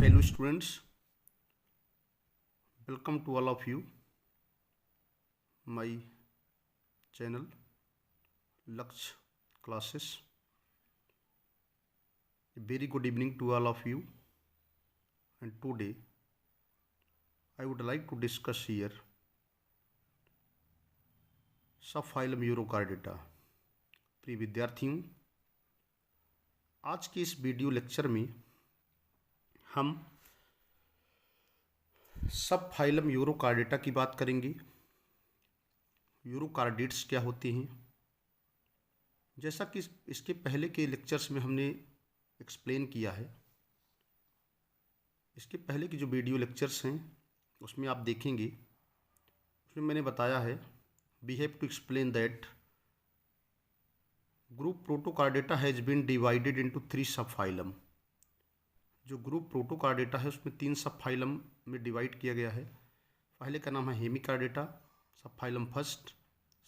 hello students, welcome to all of you my channel Laksh classes. A very good evening to all of you, and today I would like to discuss here subphylum Urochordata. प्रिय विद्यार्थियों, आज के इस video lecture में हम subphylum यूरोकार्डेटा की बात करेंगे। यूरोकार्डेट्स क्या होते हैं, जैसा कि इसके पहले के लेक्चर्स में हमने एक्सप्लेन किया है। इसके पहले की जो वीडियो लेक्चर्स हैं उसमें आप देखेंगे, उसमें मैंने बताया है we have to explain that group Protochordata has been divided into 3 subphylum। जो ग्रुप प्रोटोकार्डेटा है उसमें 3 सबफाइलम में डिवाइड किया गया है। पहले का नाम है Hemichordata, subphylum first,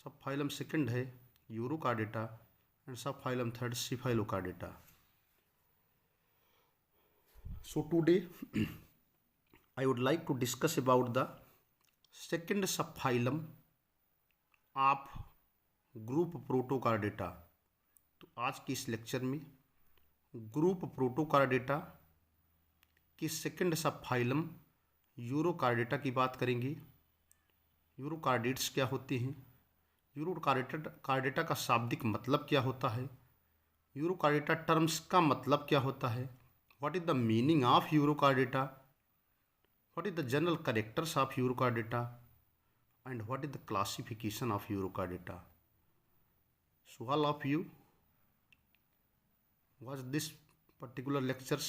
subphylum second है Urochordata and subphylum third Cephalochordata. So today I would like to discuss about the second subphylum of group Protochordata. तो आज के इस लेक्चर में ग्रुप प्रोटोकार्डेटा के सेकंड सबफाइलम यूरोकार्डेटा की बात करेंगे। यूरोकार्डेट्स क्या होते हैं, यूरोकार्डेटा का शाब्दिक मतलब क्या होता है, यूरोकार्डेटा टर्म्स का मतलब क्या होता है, what is the meaning of Urochordata, what is the general characters of Urochordata and what is the classification of Eurochordata. So all of you watch this particular lectures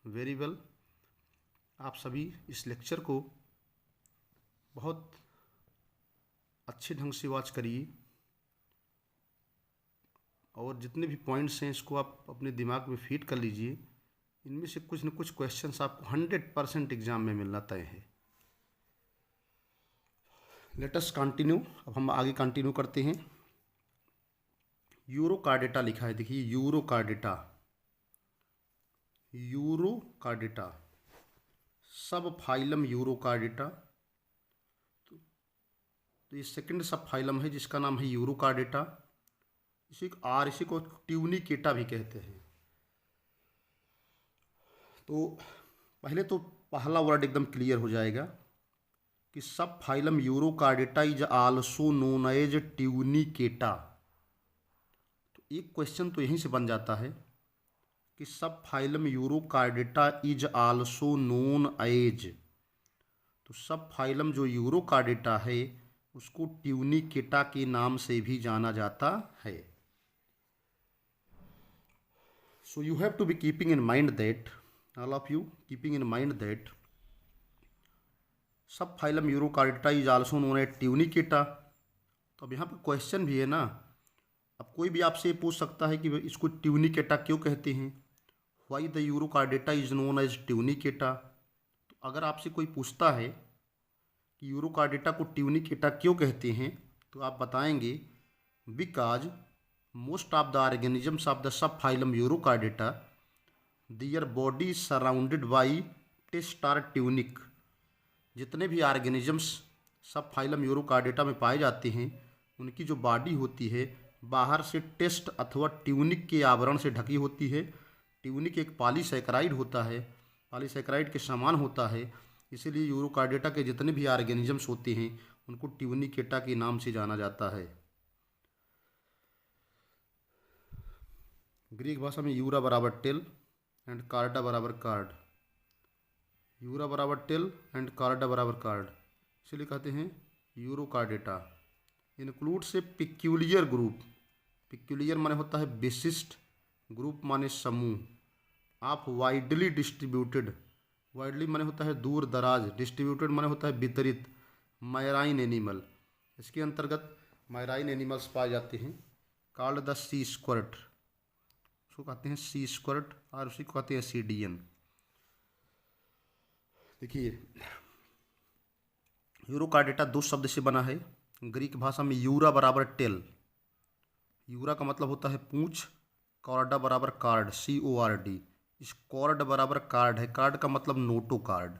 very well। आप सभी इस lecture को बहुत अच्छे ढंग से watch करिए और जितने भी पॉइंट्स हैं इसको आप अपने दिमाग में फीड कर लीजिए। इनमें से कुछ न कुछ क्वेश्चंस आपको 100% एग्जाम में मिलना तय है। Let us continue. अब हम आगे कंटिन्यू करते हैं। यूरोकार्डेटा लिखा है, देखिए यूरोकार्डेटा, यूरोकार्डेटा सब फाइलम यूरोकार्डेटा। तो ये सेकंड सब फाइलम है जिसका नाम है यूरोकार्डेटा। इसी को ट्यूनिकेटा भी कहते हैं। तो पहले तो पहला वर्ड एकदम क्लियर हो जाएगा कि subphylum Urochordata is also known as Tunicata. तो एक क्वेश्चन तो यहीं से बन जाता है कि subphylum Urochordata is also known as, तो सब फाइलम जो यूरोकार्डेटा है उसको ट्यूनिकेटा के नाम से भी जाना जाता है। So you have to be keeping in mind that, all of you keeping in mind that subphylum Urochordata is also known as Tunicata. तो अब यहाँ पर क्वेश्चन भी है ना, अब कोई भी आपसे पूछ सकता है कि इसको ट्यूनिकेटा क्यों कहते हैं, why the Urochordata is known as Tunicata. तो अगर आपसे कोई पूछता है कि यूरोकार्डेटा को ट्यूनिकेटा क्यों कहते हैं, तो आप बताएंगे because most of the organisms of the subphylum Urochordata their body surrounded by test or tunic. जितने भी ऑर्गेनिजम्स सब फाइलम यूरोकार्डेटा में पाए जाते हैं उनकी जो बॉडी होती है बाहर से टेस्ट अथवा ट्यूनिक के आवरण से ढकी होती है। ट्यूनिक एक पॉलीसैकेराइड होता है, पॉलीसैकेराइड के समान होता है, इसीलिए यूरोकार्डेटा के जितने भी ऑर्गेनिजम्स होते हैं उनको ट्यूनिकेटा के नाम से जाना जाता है। ग्रीक भाषा में यूरा बराबर टेल एंड कार्डा बराबर कार्ड, यूरा बराबर टेल एंड कार्डा बराबर कार्ड, इसलिए कहते हैं यूरोकार्डेटा। इंक्लूड्स ए पिक्यूलियर ग्रुप, पिक्यूलियर माने होता है विशिष्ट, ग्रुप माने समूह ऑफ वाइडली डिस्ट्रीब्यूटेड, वाइडली माने होता है दूर दराज, डिस्ट्रीब्यूटेड माने होता है वितरित, मैराइन एनिमल, इसके अंतर्गत मैराइन एनिमल्स पाए जाते हैं। कॉल्ड द सी स्क्वर्ट, उसको कहते हैं सी स्क्वर्ट और उसी को कहते हैं सीडियन। देखिए यूरोकार्डेटा 2 शब्द से बना है। ग्रीक भाषा में यूरा बराबर टेल, यूरा का मतलब होता है पूंछ, कॉर्डा बराबर कार्ड CORD, स्कॉर्ड बराबर कार्ड है, कार्ड का मतलब नोटो कार्ड।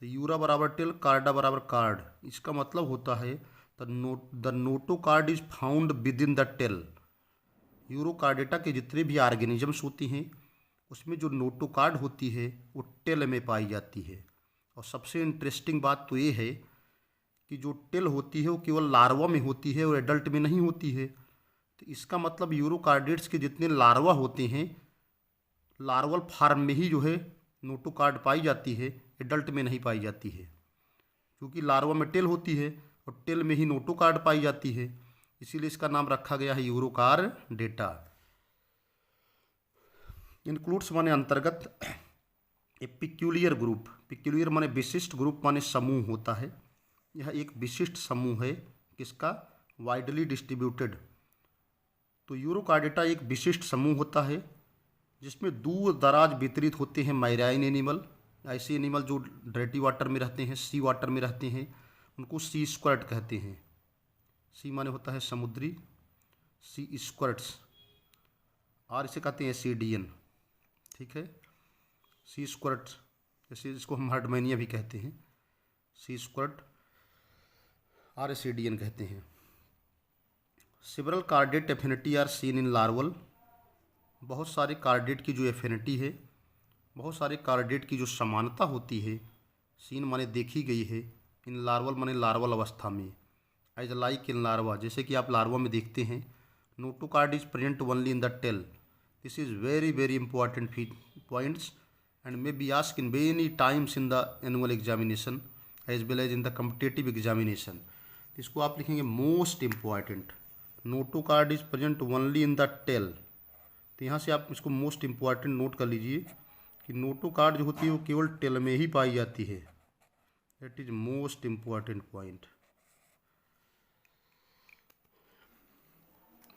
तो यूरा बराबर टेल, कार्डा बराबर कार्ड, इसका मतलब होता है the notochord is found within the tail. Urochordata के जितने भी ऑर्गेनिजम्स होती हैं उसमें जो नोटो कार्ड होती है वो टेल में पाई जाती है। और सबसे इंटरेस्टिंग बात तो ये है कि जो टेल होती है वो केवल लार्वा में होती है और एडल्ट में नहीं होती है। तो इसका मतलब यूरोकार्डेट्स के जितने लार्वा होते हैं, लार्वल फार्म में ही जो है नोटोकार्ड पाई जाती है, एडल्ट में नहीं पाई जाती है। क्योंकि लार्वा में टेल होती है और टेल में ही नोटोकार्ड पाई जाती है, इसीलिए इसका नाम रखा गया है यूरोकार्डेटा। इंक्लूड्स माने अंतर्गत, ए पिक्यूलियर ग्रुप, पिक्यूलियर माने विशिष्ट, ग्रुप माने समूह होता है। यह एक विशिष्ट समूह है, किसका? Widely distributed. तो यूरोकार्डेटा एक विशिष्ट समूह होता है जिसमें दूर दराज वितरित होते हैं मैराइन एनिमल। ऐसे एनिमल जो ड्रेटी वाटर में रहते हैं, सी वाटर में रहते हैं, उनको सी स्क्वर्ट कहते हैं। सी माने होता है समुद्री, सी स्क्वर्ट्स, और इसे कहते हैं एसिडियन। ठीक है, सी स्क्वर्ट्स, जैसे इसको हम हर्डमैनिया भी कहते हैं, सी स्क्वर्ट और एसिडियन कहते हैं। Several chordate affinity are seen in larval. बहुत सारे कार्डेट की जो एफिनिटी है, बहुत सारे कार्डेट की जो समानता होती है, सीन माने देखी गई है, इन लार्वल माने लार्वल अवस्था में, एज लाइक इन लार्वा, जैसे कि आप लार्वा में देखते हैं। Notochord is present only in the tail. This is very very important points and may be ask in many times in the annual examination as well as in the competitive examination. इसको आप लिखेंगे most important, notochord is present only in the tail. तो यहाँ से आप इसको most important note कर लीजिए कि नोटोकार्ड जो होती है वो केवल टेल में ही पाई जाती है। That is most important point.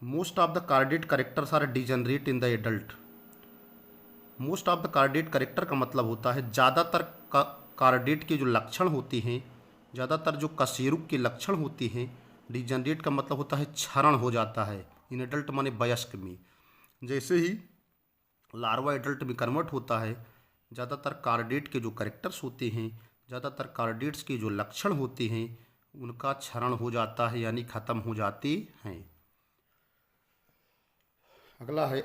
Most of the chordate characters are degenerate in the adult. Most of the chordate character का मतलब होता है ज़्यादातर कार्डेट के जो लक्षण होते हैं, ज़्यादातर जो कशेरुक के लक्षण होते हैं, डिजेनरेट का मतलब होता है क्षरण हो जाता है, इन एडल्ट माने वयस्क में। जैसे ही लार्वा एडल्ट में कन्वर्ट होता है, ज़्यादातर कार्डेट के जो करेक्टर्स होते हैं, ज़्यादातर कार्डेट्स के जो लक्षण होते हैं, उनका क्षरण हो जाता है, यानी ख़त्म हो जाते हैं। अगला है,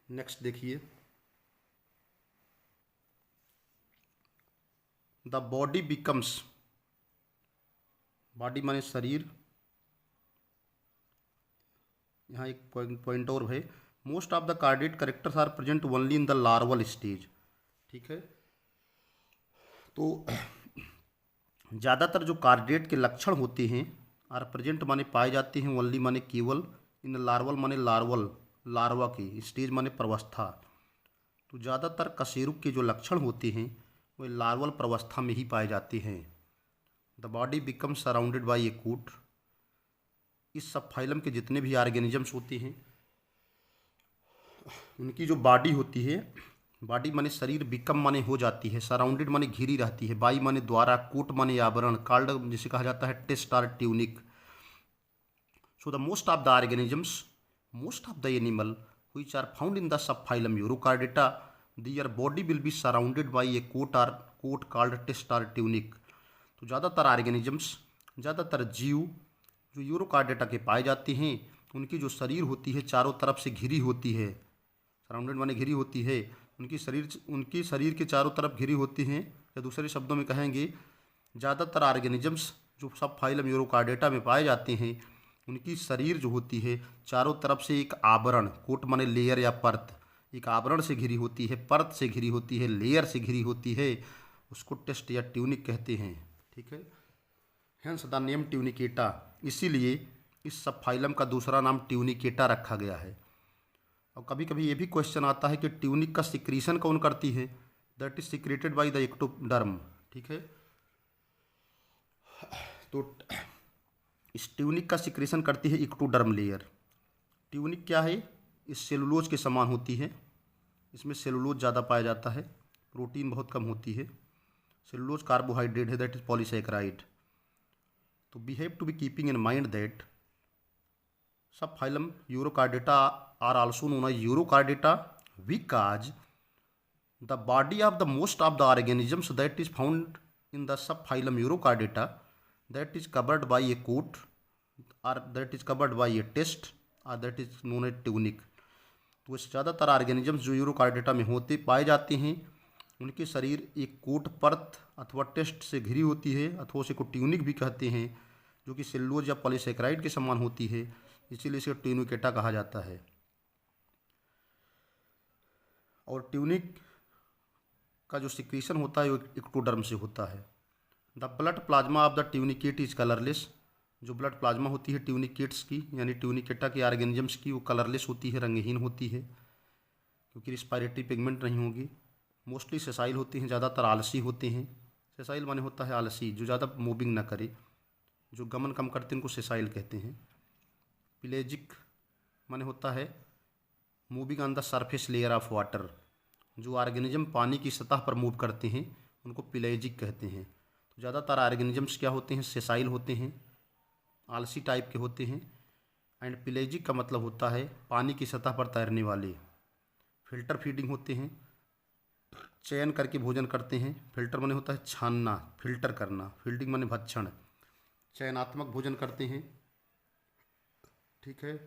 नेक्स्ट देखिए, द बॉडी बिकम्स, बॉडी माने शरीर, यहाँ एक पॉइंट और है, most of the chordate characters are present only in the larval stage. ठीक है, तो ज़्यादातर जो कार्डेट के लक्षण होते हैं, आर प्रेजेंट माने पाए जाते हैं, ओनली माने केवल, इन लार्वल माने लार्वल, लार्वा की, स्टेज माने प्रवस्था। तो ज़्यादातर कशेरुक के जो लक्षण होते हैं वे लार्वल प्रवस्था में ही पाए जाते हैं। The body become surrounded by a coat. इस सब फाइलम के जितने भी ऑर्गेनिजम्स होते हैं उनकी जो बॉडी होती है, बॉडी माने शरीर, बिकम माने हो जाती है, सराउंडेड माने घिरी रहती है, बाई माने द्वारा, कोट माने आवरण, कॉल्ड जिसे कहा जाता है टेस्ट और tunic. So the most of the organisms, most of the animal which are found in the subphylum Urocardata, their body will be surrounded by a coat called test or tunic। तो ज़्यादातर organisms, ज़्यादातर जीव जो यूरोकार्डेटा के पाए जाते हैं, उनकी जो शरीर होती है चारों तरफ से घिरी होती है, सराउंडेड माने घिरी होती है, उनकी शरीर के चारों तरफ घिरी होती हैं, या दूसरे शब्दों में कहेंगे ज़्यादातर ऑर्गेनिजम्स जो सबफाइलम यूरोकार्डेटा में पाए जाते हैं, उनकी शरीर जो होती है चारों तरफ से एक आवरण, कोट माने लेयर या परत, एक आवरण से घिरी होती है, परत से घिरी होती है, लेयर से घिरी होती है, उसको टेस्ट या ट्यूनिक कहते हैं। ठीक है, हेंस द नेम ट्यूनिकेटा, इसीलिए इस सब फाइलम का दूसरा नाम ट्यूनिकेटा रखा गया है। और कभी कभी ये भी क्वेश्चन आता है कि ट्यूनिक का सिक्रीशन कौन करती है? That is secreted by the ectoderm. ठीक है, तो इस ट्यूनिक का सिक्रेशन करती है एक्टोडर्म लेयर। ट्यूनिक क्या है? इस सेलुलोज के समान होती है, इसमें सेलुलोज ज़्यादा पाया जाता है, प्रोटीन बहुत कम होती है। सेलुलोज कार्बोहाइड्रेट है, दैट इज पॉलीसैकेराइड। तो we have to be keeping in mind that subphylum Urochordata are also known as Urochordata, because the body of the most of the organisms that is found in the subphylum Urochordata that is covered by a coat or that is covered by a test or that is known as tunic। तो ज़्यादातर organisms जो यूरोकार्डेटा में होते पाए जाते हैं उनके शरीर एक कोट परत अथवा टेस्ट से घिरी होती है अथवा उसे को ट्यूनिक भी कहते हैं, जो कि सेल्यूलोज या पॉलीसेकेराइड के समान होती है, इसीलिए इसे ट्यूनिकेटा कहा जाता है। और ट्यूनिक का जो सिक्रीशन होता है वो एक्टोडर्म से होता है। The blood plasma of the tunicate is colourless. जो ब्लड प्लाज्मा होती है ट्यूनिकेट्स की यानी ट्यूनिकेटा के ऑर्गेनिजम्स की वो कलरलेस होती है, रंगहीन होती है, क्योंकि रिस्पायरेटरी पिगमेंट नहीं होगी। मोस्टली सेसाइल होते हैं, ज़्यादातर आलसी होते हैं। सेसाइल माने होता है आलसी, जो ज़्यादा मूविंग ना करे, जो गमन कम करते हैं उनको सेसाइल कहते हैं। पिलेजिक माने होता है moving on the surface layer of water. जो ऑर्गेनिज्म पानी की सतह पर मूव करते हैं उनको पिलेजिक कहते हैं। तो ज़्यादातर ऑर्गेनिजम्स क्या होते हैं, सेसाइल होते हैं, आलसी टाइप के होते हैं। एंड पिलेजिक का मतलब होता है पानी की सतह पर तैरने वाले। फिल्टर फीडिंग होते हैं, चयन करके भोजन करते हैं। फिल्टर माने होता है छानना, फिल्टर करना। फीडिंग माने भक्षण, चयनात्मक भोजन करते हैं। ठीक है।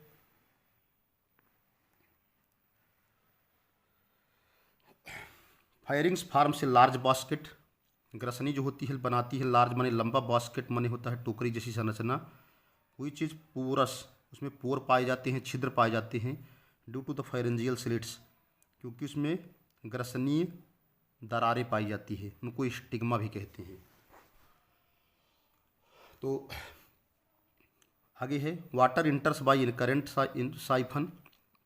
फायरिंग्स फार्म से लार्ज बास्केट। ग्रसनी जो होती है बनाती है लार्ज माने लंबा, बास्केट माने होता है टोकरी जैसी संरचना। कोई चीज़ पोरस, उसमें पोर पाए जाते हैं, छिद्र पाए जाते हैं ड्यू टू द फायरेंजियल स्लिट्स, क्योंकि उसमें ग्रसनीय दरारें पाई जाती है, उनको स्टिग्मा भी कहते हैं। तो आगे है water enters by incurrent siphon.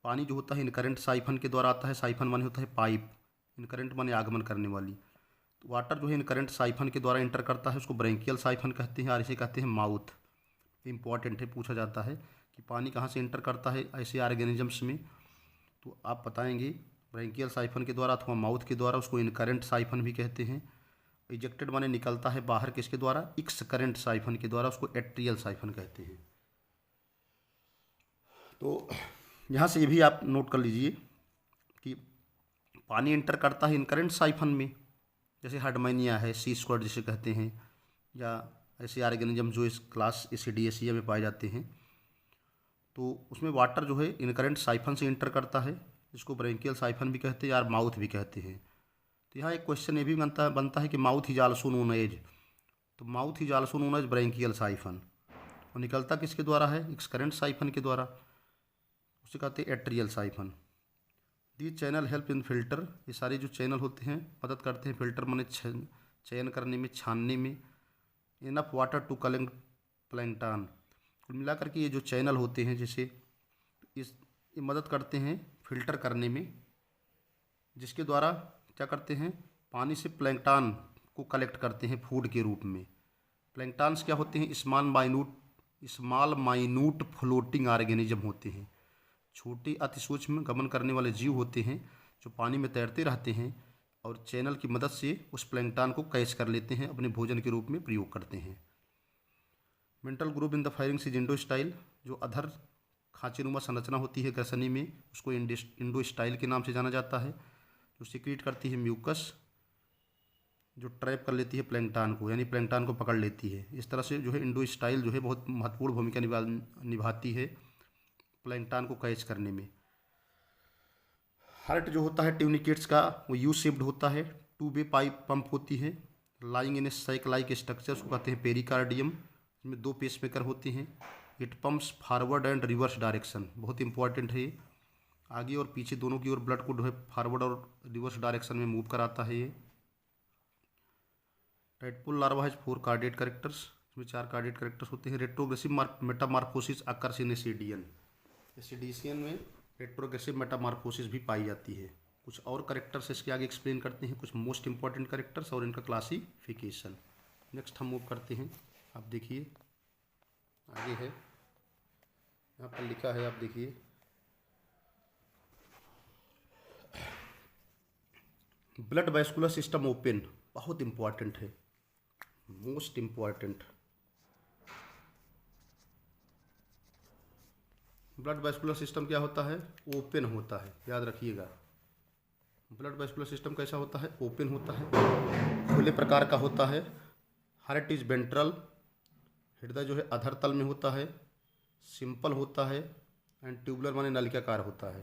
पानी जो होता है इनकरेंट साइफन के द्वारा आता है। साइफन माने होता है पाइप, इनकरेंट माने आगमन करने वाली। तो वाटर जो है इनकरेंट साइफन के द्वारा इंटर करता है, उसको ब्रेंकियल साइफन कहते हैं और इसे कहते हैं माउथ। इंपॉर्टेंट है, पूछा जाता है कि पानी कहाँ से इंटर करता है ऐसे ऑर्गेनिजम्स में, तो आप बताएंगे ब्रेंकियल साइफन के द्वारा अथवा माउथ के द्वारा, उसको इनकरेंट साइफन भी कहते हैं। इजेक्टेड माने निकलता है बाहर, किसके द्वारा, एक्सकरेंट साइफन के द्वारा, उसको एट्रियल साइफन कहते हैं। तो यहाँ से ये भी आप नोट कर लीजिए कि पानी इंटर करता है इनकरेंट साइफन में, जैसे हार्डमैनिया है, सी स्क्वाड जिसे कहते हैं, या ऐसे ऑर्गेनिज्म जो इस क्लास एसिडिएसिया में पाए जाते हैं। तो उसमें वाटर जो है इनकरेंट साइफन से इंटर करता है, जिसको ब्रेंकियल साइफन भी कहते हैं या माउथ भी कहते हैं। तो यहाँ एक क्वेश्चन ये भी बनता है कि mouth is also known as, तो mouth is also known as branchial siphon, और निकलता किसके द्वारा है, एक्सकरेंट साइफन के द्वारा, उसे कहते हैं atrial siphon. The channel help in filter. ये सारे जो चैनल होते हैं मदद करते हैं फिल्टर माने चयन करने में, छानने में। Enough water to collect plankton. कुल मिलाकर के ये जो चैनल होते हैं जैसे ये मदद करते हैं फिल्टर करने में, जिसके द्वारा क्या करते हैं, पानी से प्लैंकटन को कलेक्ट करते हैं फूड के रूप में। प्लैंकटन्स क्या होते हैं, स्मॉल माइन्यूट फ्लोटिंग ऑर्गेनिज्म होते हैं। छोटे अति सूक्ष्म गमन करने वाले जीव होते हैं जो पानी में तैरते रहते हैं और चैनल की मदद से उस प्लैंकटन को कैच कर लेते हैं, अपने भोजन के रूप में प्रयोग करते हैं। Mental group in the pharynx is endostyle. जो अधर खांचेनुमा संरचना होती है ग्रसनी में, उसको इंडोस्टाइल के नाम से जाना जाता है। जो सिक्रीट करती है म्यूकस, जो ट्रैप कर लेती है प्लैंकटन को, यानी प्लैंकटन को पकड़ लेती है। इस तरह से जो है इंडोस्टाइल जो है बहुत महत्वपूर्ण भूमिका निभाती है प्लैंकटन को कैच करने में। हार्ट जो होता है ट्यूनिकेट्स का वो यू शेप्ड होता है, टू वे पाइप पंप होती है, lying in a sac like structure, उसको कहते हैं पेरिकार्डियम, इसमें 2 पेसमेकर होते हैं। It pumps forward and reverse direction, बहुत इंपॉर्टेंट है ये, आगे और पीछे दोनों की ओर ब्लड को जो है फॉरवर्ड और रिवर्स डायरेक्शन में मूव कराता है ये। टाइटपुल लार्वा हैज 4 कार्डिएट कैरेक्टर्स, इसमें 4 कार्डिएट कैरेक्टर्स होते हैं। Retrogressive metamorphosis occurs in ascidian, ascidian में रेट्रोग्रेसिव मेटामार्फोसिस भी पाई जाती है। कुछ और करेक्टर्स इसके आगे एक्सप्लेन करते हैं, कुछ मोस्ट इंपॉर्टेंट करेक्टर्स और इनका क्लासिफिकेशन। नेक्स्ट हम मूव करते हैं, आप देखिए आगे है, यहाँ पर लिखा है, आप देखिए ब्लड वैस्कुलर सिस्टम ओपन, बहुत इंपॉर्टेंट है, most important. Blood vascular system क्या होता है, ओपन होता है, याद रखिएगा। ब्लड वेस्कुलर सिस्टम कैसा होता है? ओपन होता है, खुले प्रकार का होता है। हार्ट इज वेंट्रल, हृदय जो है अधर तल में होता है, सिंपल होता है एंड ट्यूबुलर माने नलिकाकार होता है।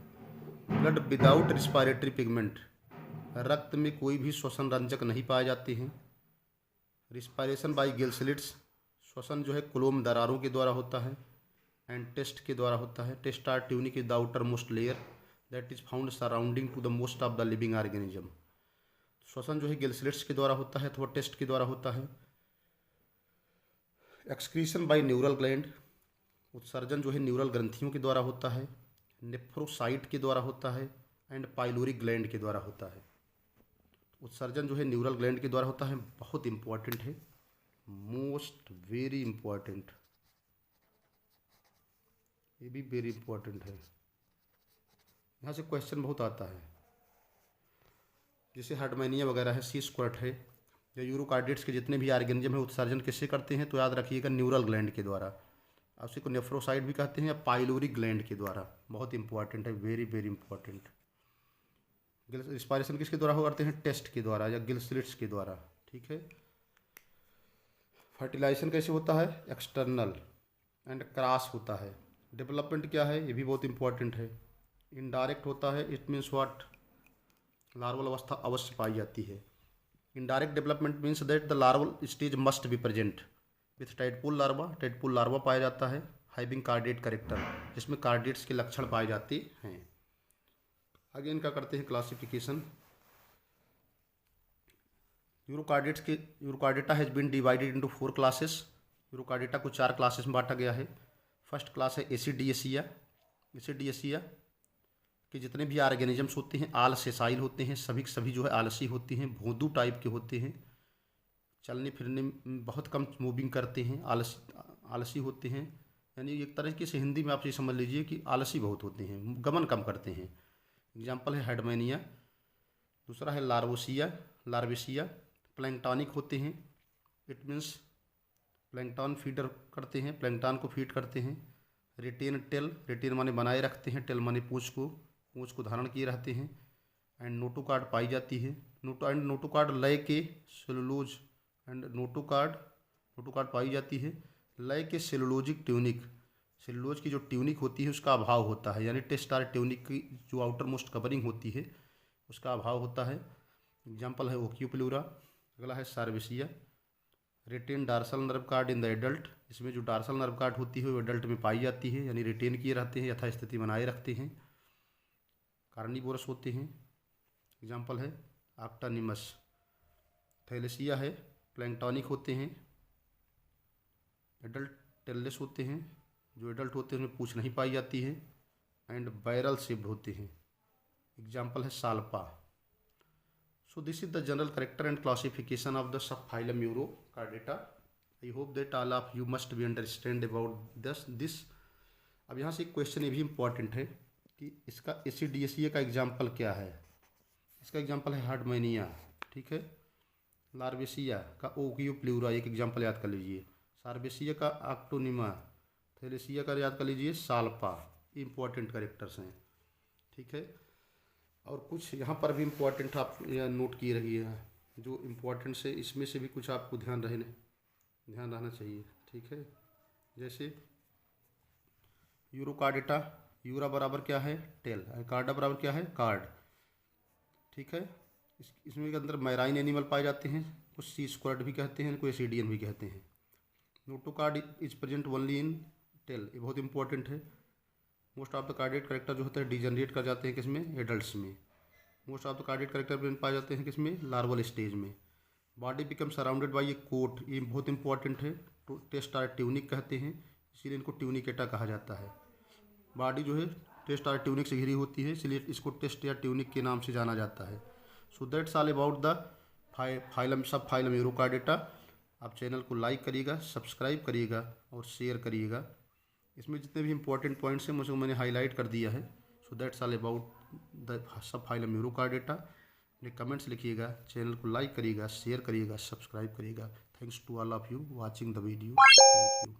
ब्लड विदाउट रिस्पायरेटरी पिगमेंट, रक्त में कोई भी श्वसन रंजक नहीं पाए जाते हैं। रिस्पायरेशन बाय गिल स्लिट्स, श्वसन जो है क्लोम दरारों के द्वारा होता है एंड टेस्ट के द्वारा होता है। Test or tunic is the outermost layer that is found surrounding to the most of the living organism. श्वसन जो है गिल स्लिट्स के द्वारा होता है अथवा टेस्ट के द्वारा होता है। एक्सक्रीशन बाय न्यूरल ग्लैंड, उत्सर्जन जो है न्यूरल ग्रंथियों के द्वारा होता है, नेफ्रोसाइट के द्वारा होता है एंड पाइलोरी ग्लैंड के द्वारा होता है। उत्सर्जन जो है न्यूरल ग्लैंड के द्वारा होता है, बहुत इंपॉर्टेंट है, मोस्ट वेरी इंपॉर्टेंट, ये भी वेरी इंपॉर्टेंट है। यहाँ से क्वेश्चन बहुत आता है, जैसे हार्टमैनिया वगैरह है, सी स्क्वाट है, या यूरोकार्डियट्स के जितने भी ऑर्गेनिज्म है उत्सर्जन किससे करते हैं? तो याद रखिएगा न्यूरल ग्लैंड के द्वारा। उसी को नेफ्रोसाइट भी कहते हैं या पाइलोरी ग्लैंड के द्वारा। बहुत इंपॉर्टेंट है, वेरी वेरी इंपॉर्टेंट। रिस्पायरेशन किसके द्वारा हो करते हैं? टेस्ट के द्वारा या गिल स्लिट्स के द्वारा। ठीक है। फर्टिलाइजेशन कैसे होता है? एक्सटर्नल एंड क्रॉस होता है। डेवलपमेंट क्या है? ये भी बहुत इंपॉर्टेंट है। इनडायरेक्ट होता है, इट मीन्स व्हाट? लार्वल अवस्था अवश्य पाई जाती है। Indirect development means that the larval stage must be present with tadpole larva. Tadpole larva पाया जाता है हैविंग कार्डिएट कैरेक्टर, जिसमें कार्डिएट्स के लक्षण पाए जाते हैं। आगे इनका करते हैं classification. Urochordata has been divided into 4 classes. Urochordata को 4 क्लासेस में बांटा गया है। फर्स्ट क्लास है एसिडियसिया। एसिडियसिया के जितने भी ऑर्गेनिजम्स होते हैं आल सेसाइल होते हैं, सभी के सभी जो है आलसी होते हैं, भोंदू टाइप के होते हैं, चलने फिरने में बहुत कम मूविंग करते हैं, आलसी होते हैं। यानी एक तरीके से हिंदी में आप ये समझ लीजिए कि आलसी बहुत होते हैं, गमन कम करते हैं। एग्जाम्पल है हार्टमैनिया। दूसरा है लार्वेसिया प्लैंक्टॉनिक होते हैं, इट मीन्स प्लैंक्टॉन फीडर करते हैं, प्लैंक्टॉन को फीड करते हैं। रिटेन टेल, रिटेन माने बनाए रखते हैं, टेल माने पूंछ को धारण किए रहते हैं। एंड नोटोकार्ड पाई जाती है। नोटोकार्ड लय के सेलुलोज एंड नोटोकार्ड पाई जाती है। लय के सेलुलोजिक ट्यूनिक, सेलुलोज की जो ट्यूनिक होती है उसका अभाव होता है, यानी टेस्टार ट्यूनिक की जो आउटर मोस्ट कवरिंग होती है उसका अभाव होता है। एग्जाम्पल है ओक्यूप्लूरा। अगला है Sorberacea. Retain dorsal nerve cord in the adult, इसमें जो डार्सल नर्व कार्ड होती है वो एडल्ट में पाई जाती है, यानी रिटेन किए रहते हैं, यथास्थिति बनाए रखते हैं। कार्निवोरस होते हैं। एग्जाम्पल है आक्टानिमस। थैलेसिया है, प्लैंक्टॉनिक होते हैं, एडल्ट टेललेस होते हैं, जो एडल्ट होते हैं उनमें पूंछ नहीं पाई जाती है। एंड बैरल शेप्ड होते हैं। एग्जाम्पल है Salpa. So this is the general character and classification of the subphylum Urochordata. I hope that all of you must be understand about this. अब यहाँ से एक क्वेश्चन ये भी इम्पॉर्टेंट है कि इसका एसिडियसिया का एग्जाम्पल क्या है। इसका एग्जाम्पल है हार्टमैनिया, ठीक है। लार्वेसिया का ओक्यूप्लूरा एक एग्जाम्पल याद कर लीजिए। सार्वेसिया का आक्टोनिमा, थैलेसिया का याद कर लीजिए साल्पा। इम्पॉर्टेंट कैरेक्टर्स हैं, ठीक है। और कुछ यहाँ पर भी इम्पॉर्टेंट आप नोट किए रहिए, जो इम्पॉर्टेंट से इसमें से भी कुछ आपको ध्यान रहना चाहिए, ठीक है। जैसे यूरोकार्डेटा, यूरा बराबर क्या है? टेल, कार्डा बराबर क्या है? कार्ड, ठीक है। इसमें के अंदर मैराइन एनिमल पाए जाते हैं, कुछ सी स्क्वाड भी कहते हैं, कुछ एसिडियन भी कहते हैं। Notochord is present only in tail, ये बहुत इंपॉर्टेंट है। Most of the chordate character जो होता है डिजनरेट कर जाते हैं किसमें? एडल्ट्स में। Most of the chordate character पाए जाते हैं किसमें? लार्वल स्टेज में। Body become surrounded by a coat, ये बहुत इंपॉर्टेंट है। टेस्ट आर ट्यूनिक कहते हैं, इसीलिए इनको ट्यूनिकेटा कहा जाता है। बॉडी जो है टेस्ट आर ट्यूनिक से घिरी होती है, इसलिए इसको टेस्ट या ट्यूनिक के नाम से जाना जाता है। So that's all about the subphylum Urochordata. आप चैनल को लाइक करिएगा, सब्सक्राइब करिएगा और शेयर करिएगा। इसमें जितने भी इंपॉर्टेंट पॉइंट्स हैं मुझे मैंने हाईलाइट कर दिया है। So that's all about the subphylum Urochordata. अपने कमेंट्स लिखिएगा, चैनल को लाइक करिएगा, शेयर करिएगा, सब्सक्राइब करिएगा। Thanks to all of you watching the video. Thank you.